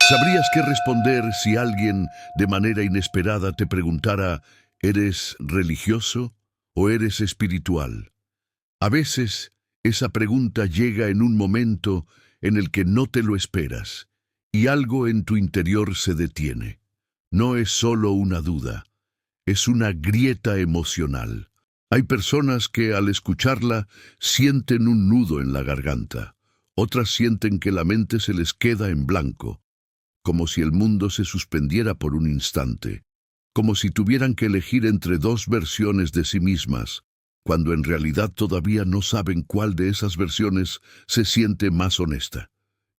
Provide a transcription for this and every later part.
¿Sabrías qué responder si alguien de manera inesperada te preguntara, ¿eres religioso o eres espiritual? A veces, esa pregunta llega en un momento en el que no te lo esperas y algo en tu interior se detiene. No es solo una duda, es una grieta emocional. Hay personas que al escucharla sienten un nudo en la garganta. Otras sienten que la mente se les queda en blanco, como si el mundo se suspendiera por un instante, como si tuvieran que elegir entre dos versiones de sí mismas, cuando en realidad todavía no saben cuál de esas versiones se siente más honesta.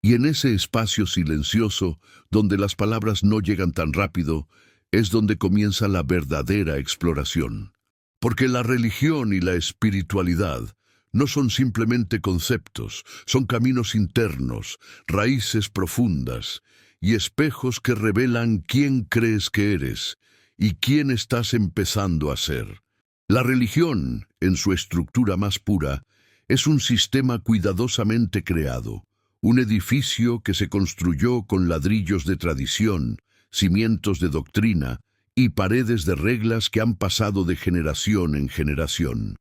Y en ese espacio silencioso, donde las palabras no llegan tan rápido, es donde comienza la verdadera exploración. Porque la religión y la espiritualidad no son simplemente conceptos, son caminos internos, raíces profundas y espejos que revelan quién crees que eres y quién estás empezando a ser. La religión, en su estructura más pura, es un sistema cuidadosamente creado, un edificio que se construyó con ladrillos de tradición, cimientos de doctrina y paredes de reglas que han pasado de generación en generación.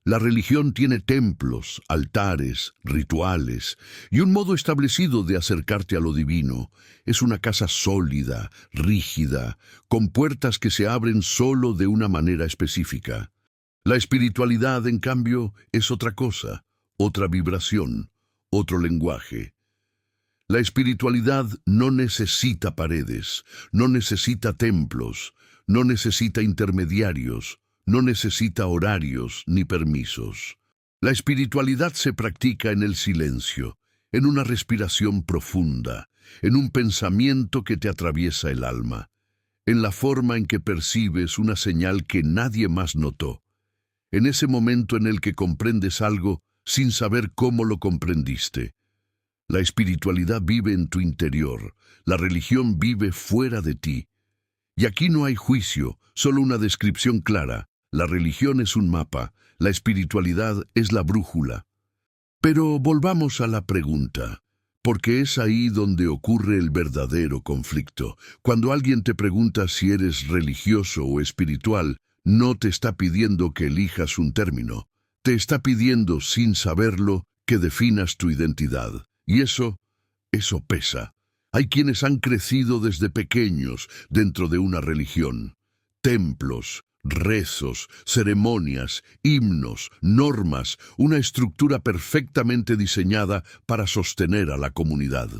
La religión tiene templos, altares, rituales y un modo establecido de acercarte a lo divino. Es una casa sólida, rígida, con puertas que se abren solo de una manera específica. La espiritualidad, en cambio, es otra cosa, otra vibración, otro lenguaje. La espiritualidad no necesita paredes, no necesita templos, no necesita intermediarios, no necesita horarios ni permisos. La espiritualidad se practica en el silencio, en una respiración profunda, en un pensamiento que te atraviesa el alma, en la forma en que percibes una señal que nadie más notó, en ese momento en el que comprendes algo sin saber cómo lo comprendiste. La espiritualidad vive en tu interior, la religión vive fuera de ti. Y aquí no hay juicio, solo una descripción clara. La religión es un mapa, la espiritualidad es la brújula. Pero volvamos a la pregunta, porque es ahí donde ocurre el verdadero conflicto. Cuando alguien te pregunta si eres religioso o espiritual, no te está pidiendo que elijas un término, te está pidiendo, sin saberlo, que definas tu identidad. Y eso pesa. Hay quienes han crecido desde pequeños dentro de una religión. Templos, rezos, ceremonias, himnos, normas, una estructura perfectamente diseñada para sostener a la comunidad.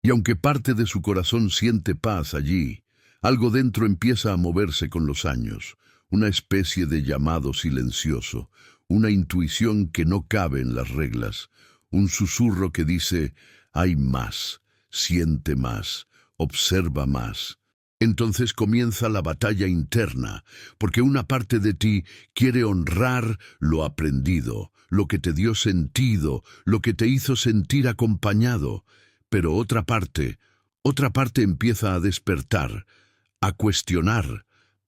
Y aunque parte de su corazón siente paz allí, algo dentro empieza a moverse con los años, una especie de llamado silencioso, una intuición que no cabe en las reglas, un susurro que dice, hay más, siente más, observa más. Entonces comienza la batalla interna, porque una parte de ti quiere honrar lo aprendido, lo que te dio sentido, lo que te hizo sentir acompañado, pero otra parte empieza a despertar, a cuestionar,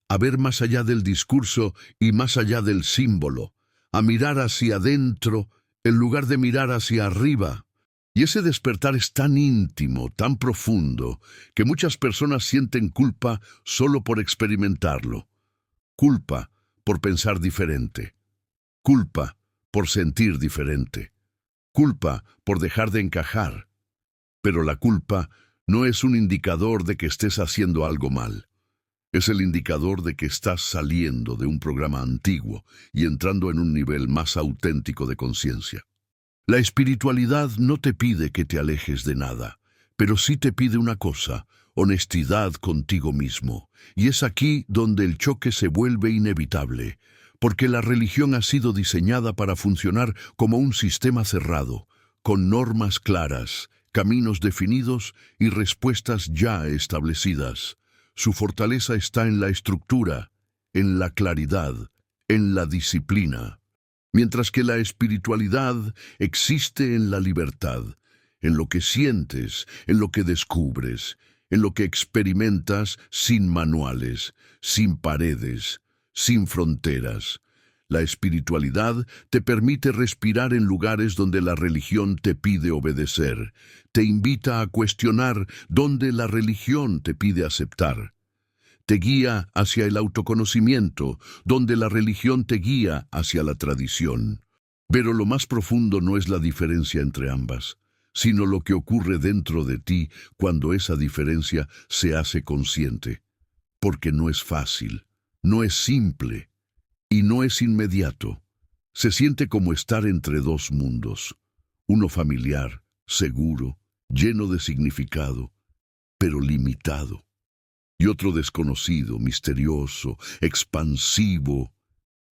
a ver más allá del discurso y más allá del símbolo, a mirar hacia adentro en lugar de mirar hacia arriba. Y ese despertar es tan íntimo, tan profundo, que muchas personas sienten culpa solo por experimentarlo. Culpa por pensar diferente. Culpa por sentir diferente. Culpa por dejar de encajar. Pero la culpa no es un indicador de que estés haciendo algo mal. Es el indicador de que estás saliendo de un programa antiguo y entrando en un nivel más auténtico de conciencia. La espiritualidad no te pide que te alejes de nada, pero sí te pide una cosa, honestidad contigo mismo. Y es aquí donde el choque se vuelve inevitable, porque la religión ha sido diseñada para funcionar como un sistema cerrado, con normas claras, caminos definidos y respuestas ya establecidas. Su fortaleza está en la estructura, en la claridad, en la disciplina. Mientras que la espiritualidad existe en la libertad, en lo que sientes, en lo que descubres, en lo que experimentas sin manuales, sin paredes, sin fronteras. La espiritualidad te permite respirar en lugares donde la religión te pide obedecer. Te invita a cuestionar donde la religión te pide aceptar. Te guía hacia el autoconocimiento, donde la religión te guía hacia la tradición. Pero lo más profundo no es la diferencia entre ambas, sino lo que ocurre dentro de ti cuando esa diferencia se hace consciente. Porque no es fácil, no es simple y no es inmediato. Se siente como estar entre dos mundos, uno familiar, seguro, lleno de significado, pero limitado, y otro desconocido, misterioso, expansivo,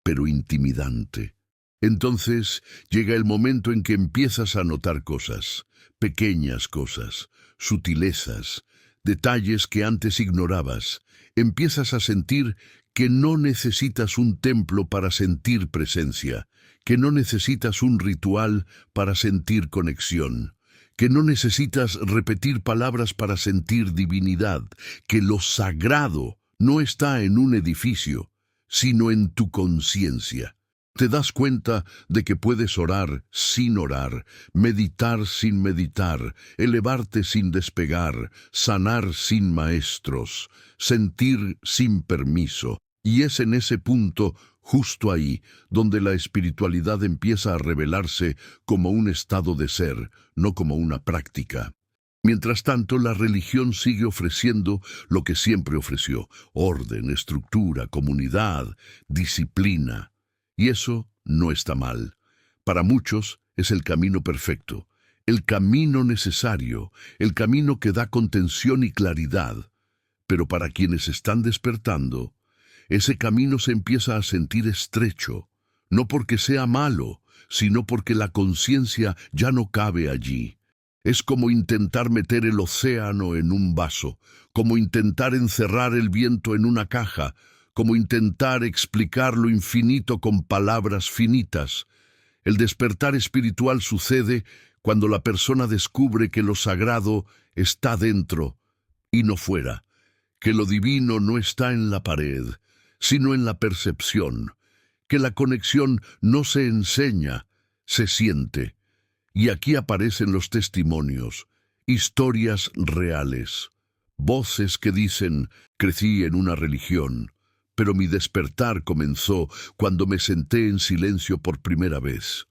pero intimidante. Entonces llega el momento en que empiezas a notar cosas, pequeñas cosas, sutilezas, detalles que antes ignorabas. Empiezas a sentir que no necesitas un templo para sentir presencia, que no necesitas un ritual para sentir conexión, que no necesitas repetir palabras para sentir divinidad, que lo sagrado no está en un edificio, sino en tu conciencia. Te das cuenta de que puedes orar sin orar, meditar sin meditar, elevarte sin despegar, sanar sin maestros, sentir sin permiso. Y es en ese punto, justo ahí, donde la espiritualidad empieza a revelarse como un estado de ser, no como una práctica. Mientras tanto, la religión sigue ofreciendo lo que siempre ofreció: orden, estructura, comunidad, disciplina. Y eso no está mal. Para muchos es el camino perfecto, el camino necesario, el camino que da contención y claridad. Pero para quienes están despertando, ese camino se empieza a sentir estrecho, no porque sea malo, sino porque la conciencia ya no cabe allí. Es como intentar meter el océano en un vaso, como intentar encerrar el viento en una caja, como intentar explicar lo infinito con palabras finitas. El despertar espiritual sucede cuando la persona descubre que lo sagrado está dentro y no fuera, que lo divino no está en la pared, sino en la percepción, que la conexión no se enseña, se siente. Y aquí aparecen los testimonios, historias reales, voces que dicen: crecí en una religión, pero mi despertar comenzó cuando me senté en silencio por primera vez.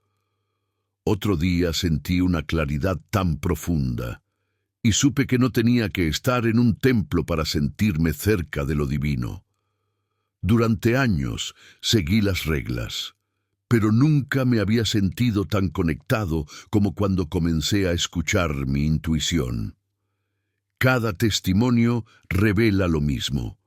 Otro día sentí una claridad tan profunda, y supe que no tenía que estar en un templo para sentirme cerca de lo divino. Durante años seguí las reglas, pero nunca me había sentido tan conectado como cuando comencé a escuchar mi intuición. Cada testimonio revela lo mismo.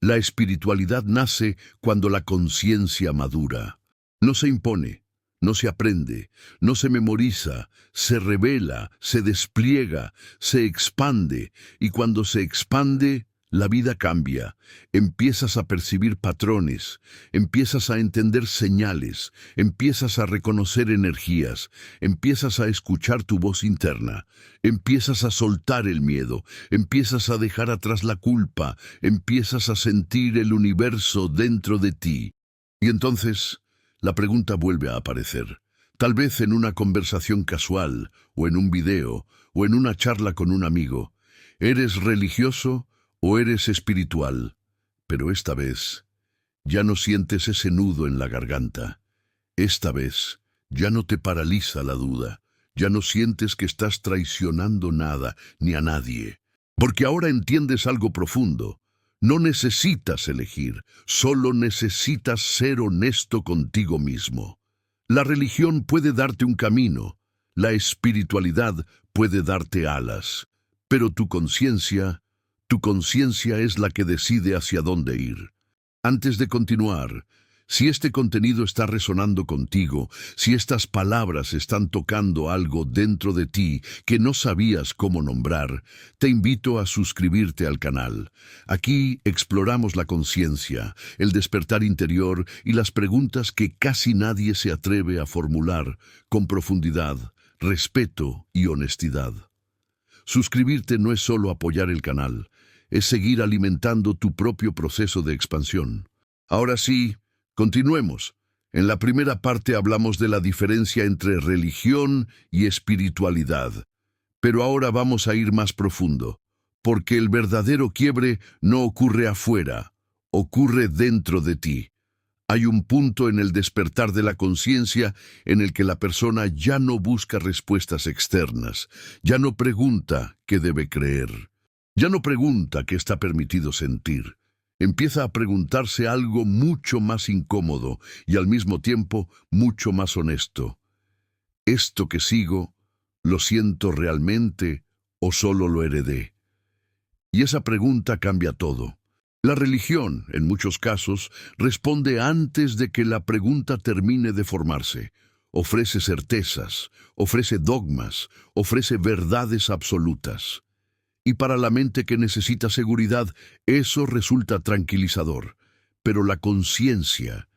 La espiritualidad nace cuando la conciencia madura. No se impone, no se aprende, no se memoriza, se revela, se despliega, se expande, y cuando se expande, la vida cambia. Empiezas a percibir patrones, empiezas a entender señales, empiezas a reconocer energías, empiezas a escuchar tu voz interna, empiezas a soltar el miedo, empiezas a dejar atrás la culpa, empiezas a sentir el universo dentro de ti. Y entonces, la pregunta vuelve a aparecer. Tal vez en una conversación casual, o en un video, o en una charla con un amigo. ¿Eres religioso o eres espiritual? Pero esta vez ya no sientes ese nudo en la garganta. Esta vez ya no te paraliza la duda. Ya no sientes que estás traicionando nada ni a nadie. Porque ahora entiendes algo profundo. No necesitas elegir, solo necesitas ser honesto contigo mismo. La religión puede darte un camino, la espiritualidad puede darte alas, pero tu conciencia es la que decide hacia dónde ir. Antes de continuar, si este contenido está resonando contigo, si estas palabras están tocando algo dentro de ti que no sabías cómo nombrar, te invito a suscribirte al canal. Aquí exploramos la conciencia, el despertar interior y las preguntas que casi nadie se atreve a formular con profundidad, respeto y honestidad. Suscribirte no es solo apoyar el canal, es seguir alimentando tu propio proceso de expansión. Ahora sí, continuemos. En la primera parte hablamos de la diferencia entre religión y espiritualidad, pero ahora vamos a ir más profundo, porque el verdadero quiebre no ocurre afuera, ocurre dentro de ti. Hay un punto en el despertar de la conciencia en el que la persona ya no busca respuestas externas, ya no pregunta qué debe creer, ya no pregunta qué está permitido sentir. Empieza a preguntarse algo mucho más incómodo y al mismo tiempo mucho más honesto. ¿Esto que sigo, lo siento realmente o solo lo heredé? Y esa pregunta cambia todo. La religión, en muchos casos, responde antes de que la pregunta termine de formarse. Ofrece certezas, ofrece dogmas, ofrece verdades absolutas. Y para la mente que necesita seguridad, eso resulta tranquilizador. Pero la conciencia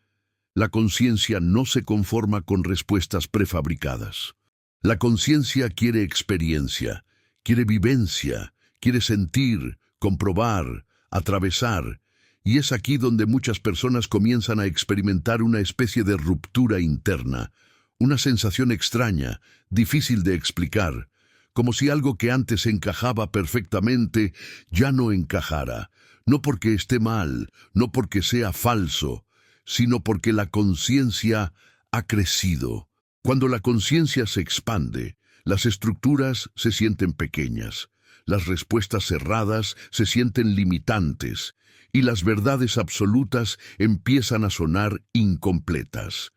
no se conforma con respuestas prefabricadas. La conciencia quiere experiencia, quiere vivencia, quiere sentir, comprobar, atravesar, y es aquí donde muchas personas comienzan a experimentar una especie de ruptura interna, una sensación extraña, difícil de explicar, como si algo que antes encajaba perfectamente ya no encajara, no porque esté mal, no porque sea falso, sino porque la conciencia ha crecido. Cuando la conciencia se expande, las estructuras se sienten pequeñas. Las respuestas cerradas se sienten limitantes y las verdades absolutas empiezan a sonar incompletas.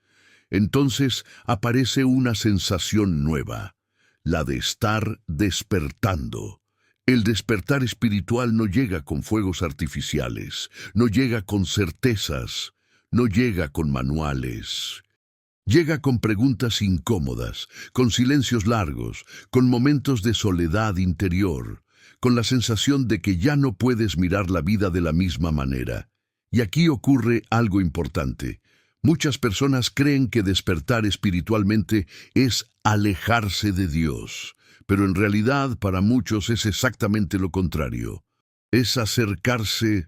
Entonces aparece una sensación nueva, la de estar despertando. El despertar espiritual no llega con fuegos artificiales, no llega con certezas, no llega con manuales. Llega con preguntas incómodas, con silencios largos, con momentos de soledad interior, con la sensación de que ya no puedes mirar la vida de la misma manera. Y aquí ocurre algo importante. Muchas personas creen que despertar espiritualmente es alejarse de Dios, pero en realidad para muchos es exactamente lo contrario. Es acercarse,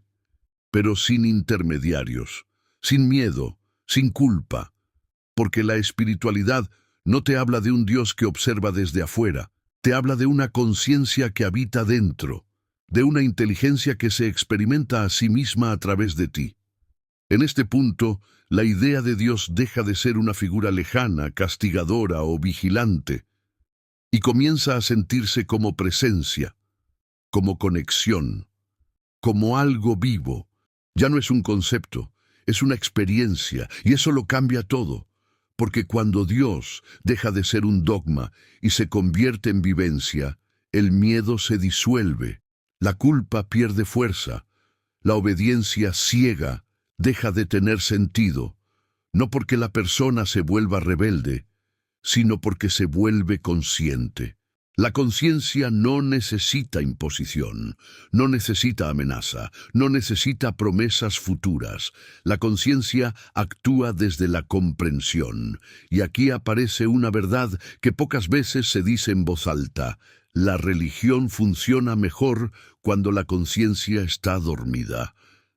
pero sin intermediarios, sin miedo, sin culpa. Porque la espiritualidad no te habla de un Dios que observa desde afuera, te habla de una conciencia que habita dentro, de una inteligencia que se experimenta a sí misma a través de ti. En este punto, la idea de Dios deja de ser una figura lejana, castigadora o vigilante, y comienza a sentirse como presencia, como conexión, como algo vivo. Ya no es un concepto, es una experiencia, y eso lo cambia todo. Porque cuando Dios deja de ser un dogma y se convierte en vivencia, el miedo se disuelve, la culpa pierde fuerza, la obediencia ciega deja de tener sentido, no porque la persona se vuelva rebelde, sino porque se vuelve consciente. La conciencia no necesita imposición, no necesita amenaza, no necesita promesas futuras. La conciencia actúa desde la comprensión. Y aquí aparece una verdad que pocas veces se dice en voz alta. La religión funciona mejor cuando la conciencia está dormida.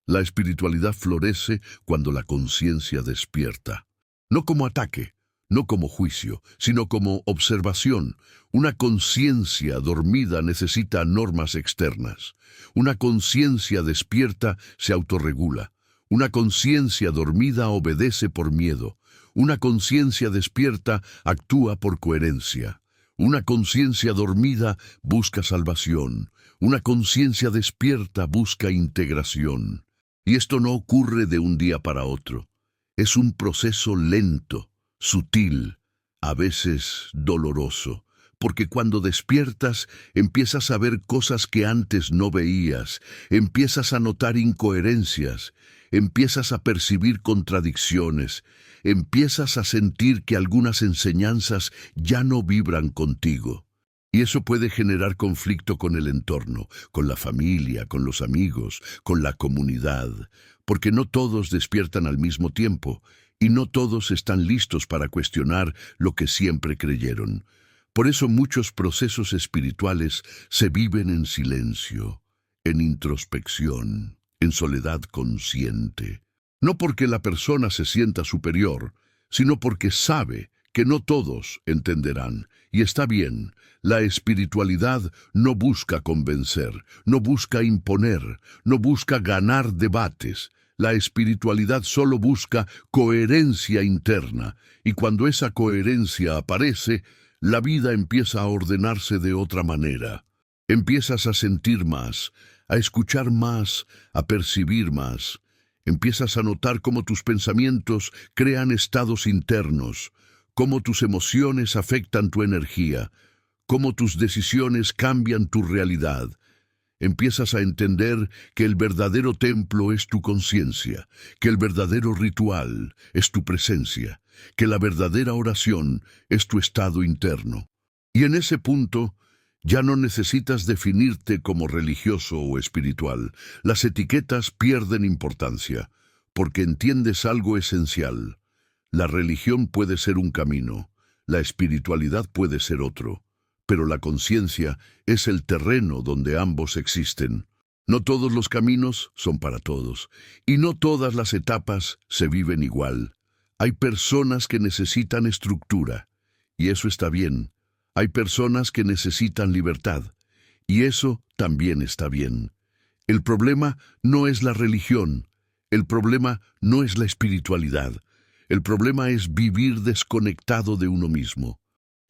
La espiritualidad florece cuando la conciencia despierta. No como ataque, no como juicio, sino como observación. Una conciencia dormida necesita normas externas. Una conciencia despierta se autorregula. Una conciencia dormida obedece por miedo. Una conciencia despierta actúa por coherencia. Una conciencia dormida busca salvación. Una conciencia despierta busca integración. Y esto no ocurre de un día para otro. Es un proceso lento, sutil, a veces doloroso, porque cuando despiertas empiezas a ver cosas que antes no veías, empiezas a notar incoherencias, empiezas a percibir contradicciones, empiezas a sentir que algunas enseñanzas ya no vibran contigo. Y eso puede generar conflicto con el entorno, con la familia, con los amigos, con la comunidad, porque no todos despiertan al mismo tiempo, y no todos están listos para cuestionar lo que siempre creyeron. Por eso muchos procesos espirituales se viven en silencio, en introspección, en soledad consciente. No porque la persona se sienta superior, sino porque sabe que no todos entenderán. Y está bien, la espiritualidad no busca convencer, no busca imponer, no busca ganar debates. La espiritualidad solo busca coherencia interna, y cuando esa coherencia aparece, la vida empieza a ordenarse de otra manera. Empiezas a sentir más, a escuchar más, a percibir más. Empiezas a notar cómo tus pensamientos crean estados internos, cómo tus emociones afectan tu energía, cómo tus decisiones cambian tu realidad. Empiezas a entender que el verdadero templo es tu conciencia, que el verdadero ritual es tu presencia, que la verdadera oración es tu estado interno. Y en ese punto, ya no necesitas definirte como religioso o espiritual. Las etiquetas pierden importancia, porque entiendes algo esencial. La religión puede ser un camino, la espiritualidad puede ser otro, pero la conciencia es el terreno donde ambos existen. No todos los caminos son para todos, y no todas las etapas se viven igual. Hay personas que necesitan estructura, y eso está bien. Hay personas que necesitan libertad, y eso también está bien. El problema no es la religión, el problema no es la espiritualidad. El problema es vivir desconectado de uno mismo.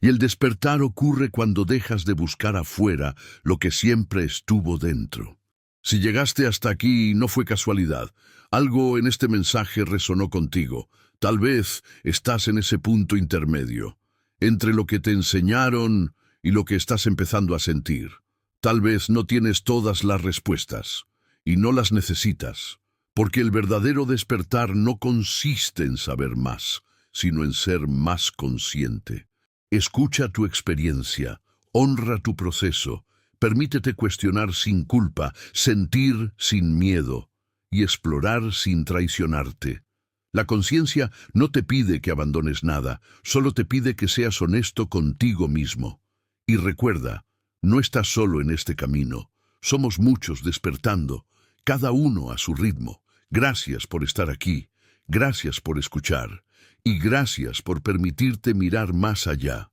Y el despertar ocurre cuando dejas de buscar afuera lo que siempre estuvo dentro. Si llegaste hasta aquí no fue casualidad. Algo en este mensaje resonó contigo. Tal vez estás en ese punto intermedio, entre lo que te enseñaron y lo que estás empezando a sentir. Tal vez no tienes todas las respuestas, y no las necesitas. Porque el verdadero despertar no consiste en saber más, sino en ser más consciente. Escucha tu experiencia, honra tu proceso, permítete cuestionar sin culpa, sentir sin miedo y explorar sin traicionarte. La conciencia no te pide que abandones nada, solo te pide que seas honesto contigo mismo. Y recuerda, no estás solo en este camino, somos muchos despertando, cada uno a su ritmo. Gracias por estar aquí, gracias por escuchar, y gracias por permitirte mirar más allá.